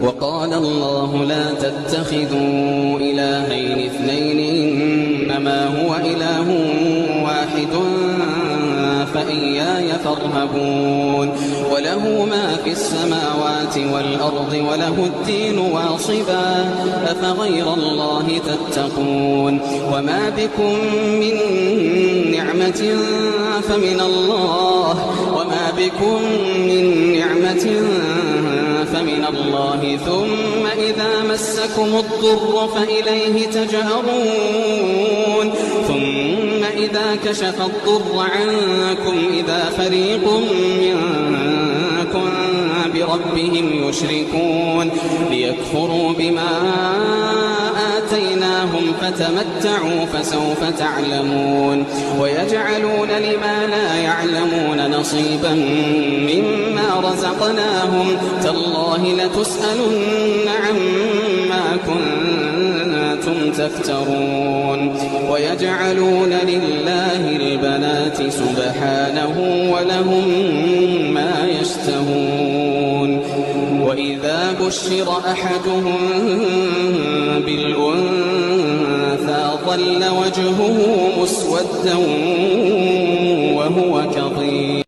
وقال الله لا تتخذوا إلهين اثنين إنما هو إله واحد فإياي فارهبون وله ما في السماوات والأرض وله الدين واصبا أفغير الله تتقون وما بكم من نعمة فمن الله وما بكم من نعمة فمن الله ثم إذا مسكم الضر فإليه تجأرون ثم إذا كشف الضر عنكم إذا فريق منكم بربهم يشركون ليكفروا بما آتيناهم فتمتعوا فسوف تعلمون ويجعلون لما لا يعلمون نصيبا مما رزقناهم تالله لتسألن عما كنتم تفترون ويجعلون لله البنات سبحانه ولهم ما يشتهون وإذا بشر أحدهم بالأنثى ظل وجهه مسودا وهو كظيم